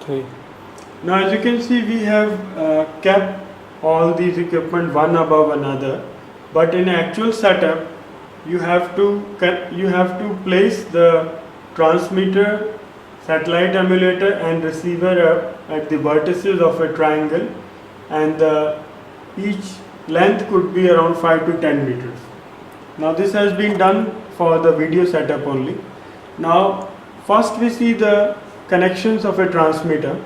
3. Now as you can see, we have kept all these equipment one above another, but in actual setup you have to place the transmitter, satellite emulator and receiver up at the vertices of a triangle, and each length could be around 5 to 10 meters. Now this has been done for the video setup only. Now first we see the connections of a transmitter.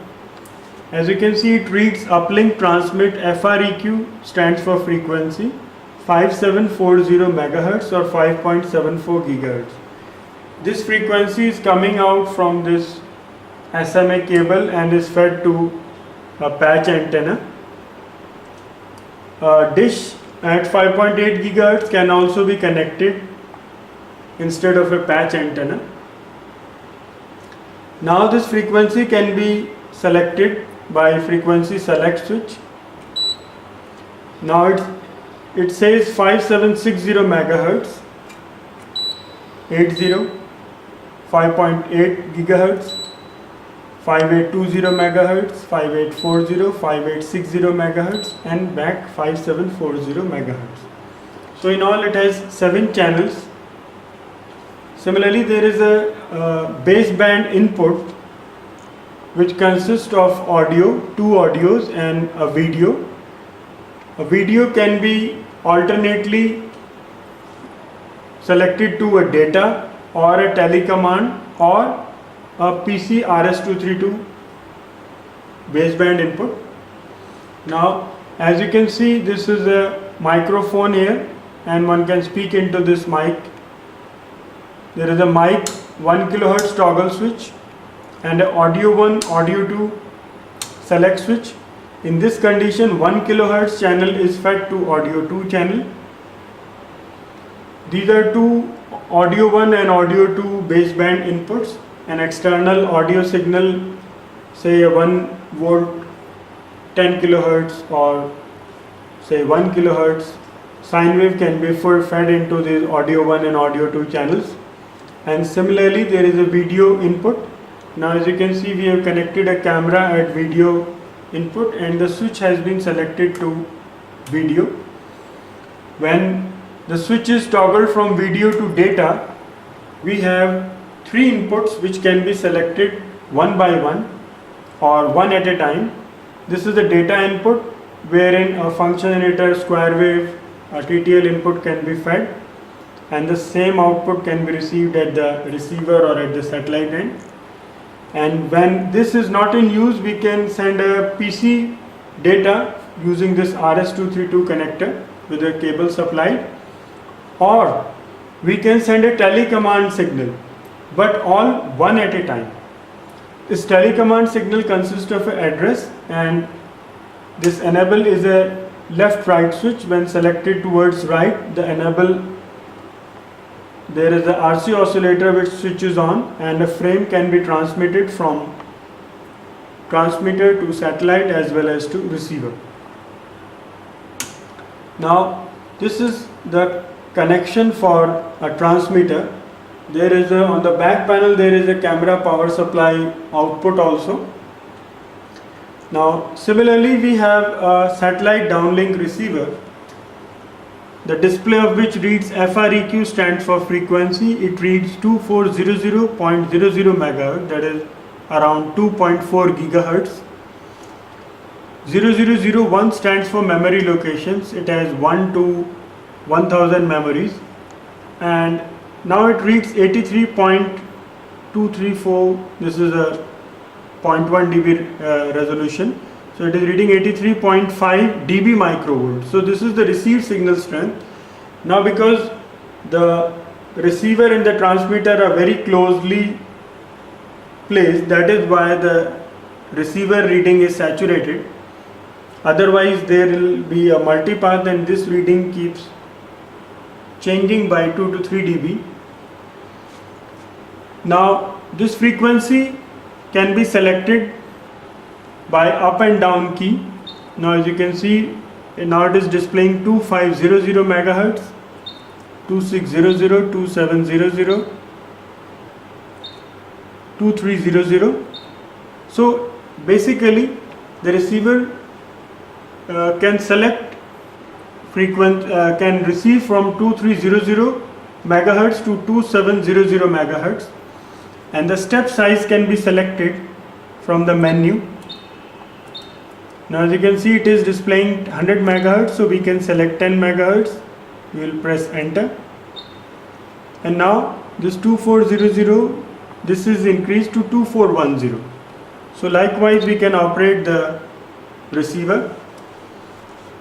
As you can see, it reads uplink transmit, FREQ stands for frequency 5740 MHz or 5.74 GHz. This frequency is coming out from this SMA cable and is fed to a patch antenna. A dish at 5.8 GHz can also be connected instead of a patch antenna. Now this frequency can be selected by frequency select switch. Now it says 5760 MHz, 80, 5.8 GHz, 5820 MHz, 5840, 5860 MHz and back 5740 MHz. So in all it has 7 channels. Similarly, there is a baseband input which consists of audio, 2 audios and a video. A video can be alternately selected to a data or a telecommand or a PC RS-232 baseband input. Now as you can see, this is a microphone here and one can speak into this mic. There is a mic 1 kHz toggle switch and a audio 1, audio 2 select switch. In this condition, 1 kHz channel is fed to audio 2 channel. These are 2 audio 1 and audio 2 baseband inputs. An external audio signal, say a 1 volt 10 kHz or say 1 kHz sine wave can be fed into these audio 1 and audio 2 channels. And similarly, there is a video input. Now as you can see, we have connected a camera at video input and the switch has been selected to video. When the switch is toggled from video to data, we have 3 inputs which can be selected one by one or one at a time. This is the data input wherein a function generator, square wave, a TTL input can be fed and the same output can be received at the receiver or at the satellite end. And when this is not in use, we can send a PC data using this RS-232 connector with a cable supplied, or we can send a telecommand signal, but all one at a time. This telecommand signal consists of an address, and this enable is a left-right switch. When selected towards right, the enable, there is a RC oscillator which switches on and a frame can be transmitted from transmitter to satellite as well as to receiver. Now this is the connection for a transmitter. There is on the back panel there is a camera power supply output also. Now similarly, we have a satellite downlink receiver, the display of which reads FREQ stands for frequency. It reads 2400.00 MHz, that is around 2.4 GHz. 0001 stands for memory locations. It has 1 to 1000 memories, and now it reads 83.234. This is a 0.1 dB resolution. So it is reading 83.5 dB microvolt. So this is the received signal strength. Now because the receiver and the transmitter are very closely placed, that is why the receiver reading is saturated. Otherwise there will be a multipath and this reading keeps changing by 2 to 3 dB. Now this frequency can be selected by up and down key. Now as you can see, now it is displaying 2500 MHz, 2600, 2700, 2300. So basically the receiver can select can receive from 2300 megahertz to 2700 megahertz, and the step size can be selected from the menu. Now as you can see, it is displaying 100 megahertz, so we can select 10 megahertz. We will press enter, and now this 2400, this is increased to 2410. So likewise we can operate the receiver.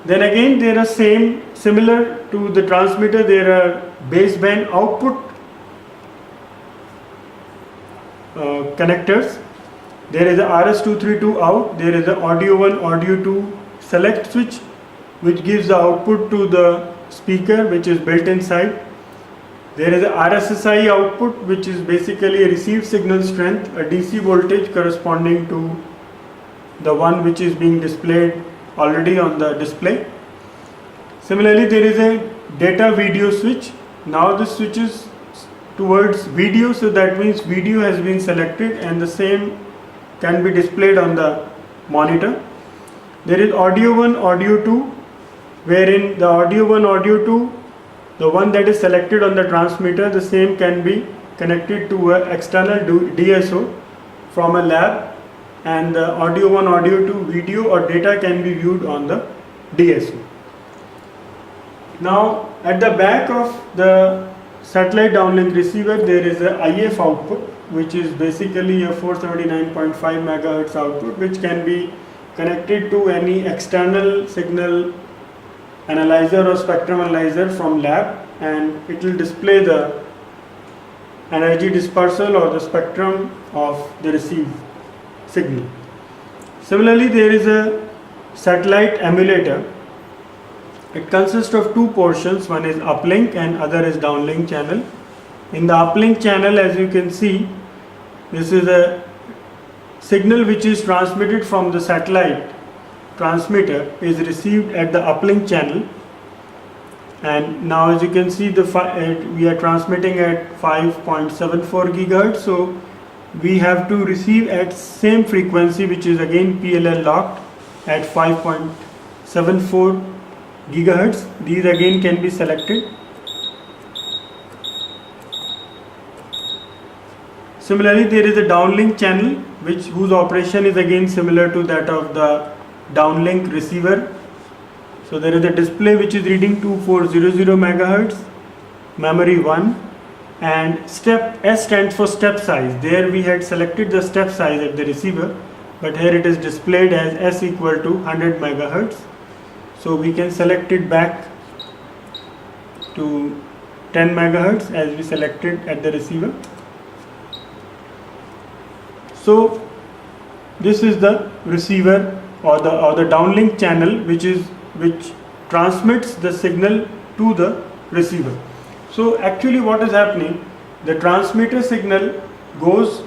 Then again there are similar to the transmitter, there are baseband output connectors. There is a RS232 out, there is a audio 1, audio 2 select switch which gives the output to the speaker which is built inside. There is a RSSI output which is basically a received signal strength, a DC voltage corresponding to the one which is being displayed already on the display. Similarly, there is a data video switch. Now this switches towards video, so that means video has been selected and the same can be displayed on the monitor. There is audio 1, audio 2, wherein the audio 1, audio 2, the one that is selected on the transmitter, the same can be connected to an external DSO from a lab, and the audio 1, audio 2 video or data can be viewed on the DSO. Now at the back of the satellite downlink receiver there is a IF output, which is basically a 479.5 megahertz output, which can be connected to any external signal analyzer or spectrum analyzer from lab, and it will display the energy dispersal or the spectrum of the received signal. Similarly, there is a satellite emulator. It consists of two portions, one is uplink and other is downlink channel. In the uplink channel, as you can see, this is a signal which is transmitted from the satellite transmitter is received at the uplink channel, and now as you can see we are transmitting at 5.74 gigahertz, so we have to receive at same frequency, which is again PLL locked at 5.74 gigahertz. These again can be selected. Similarly, there is a downlink channel whose operation is again similar to that of the downlink receiver. So there is a display which is reading 2400 megahertz, memory 1, and step S stands for step size. There we had selected the step size at the receiver, but here it is displayed as S equal to 100 megahertz. So we can select it back to 10 megahertz as we selected at the receiver. So this is the receiver or the downlink channel which transmits the signal to the receiver. So actually what is happening, the transmitter signal goes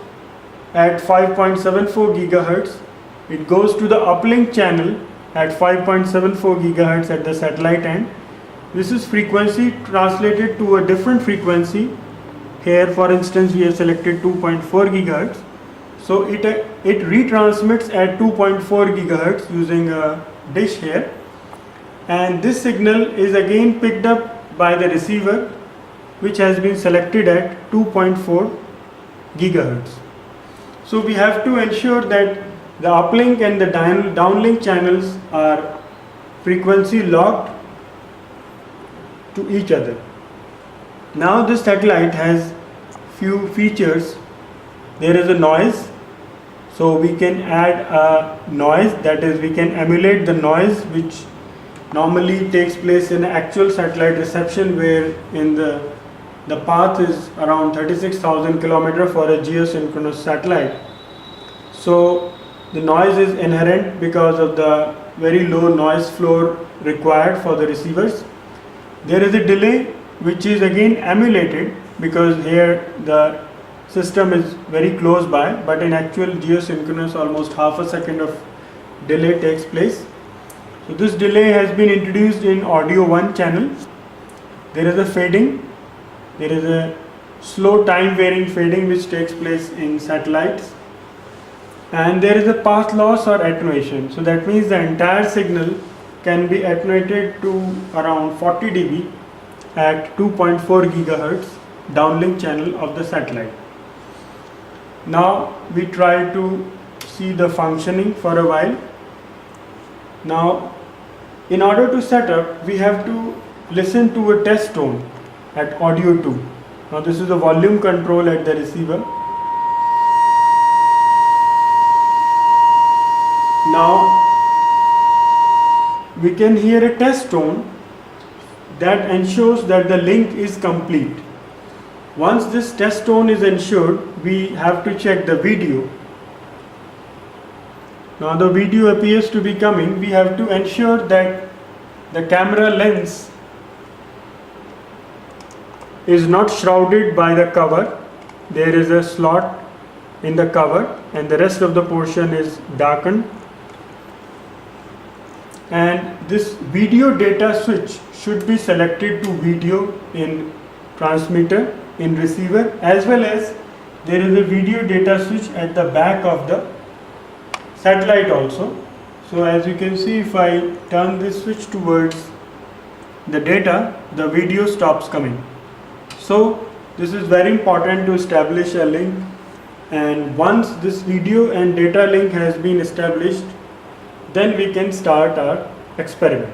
at 5.74 gigahertz, it goes to the uplink channel at 5.74 gigahertz at the satellite end. This is frequency translated to a different frequency. Here for instance we have selected 2.4 gigahertz. So it retransmits at 2.4 gigahertz using a dish here, and this signal is again picked up by the receiver, which has been selected at 2.4 gigahertz. So we have to ensure that the uplink and the downlink channels are frequency locked to each other. Now this satellite has few features. There is a noise. So we can add a noise, that is we can emulate the noise which normally takes place in actual satellite reception, where in the path is around 36,000 km for a geosynchronous satellite. So the noise is inherent because of the very low noise floor required for the receivers. There is a delay which is again emulated because here the system is very close by, but in actual geosynchronous almost half a second of delay takes place. So this delay has been introduced in audio 1 channel. There is a fading, there is a slow time varying fading which takes place in satellites. and there is a path loss or attenuation. So that means the entire signal can be attenuated to around 40 dB at 2.4 gigahertz downlink channel of the satellite. Now we try to see the functioning for a while. Now in order to set up, we have to listen to a test tone at audio 2. Now this is the volume control at the receiver. Now we can hear a test tone that ensures that the link is complete. Once this test tone is ensured, we have to check the video. Now the video appears to be coming. We have to ensure that the camera lens is not shrouded by the cover. There is a slot in the cover and the rest of the portion is darkened. And this video data switch should be selected to video in transmitter, in receiver, as well as there is a video data switch at the back of the satellite also. So as you can see, if I turn this switch towards the data, the video stops coming. So this is very important to establish a link, and once this video and data link has been established, then we can start our experiment.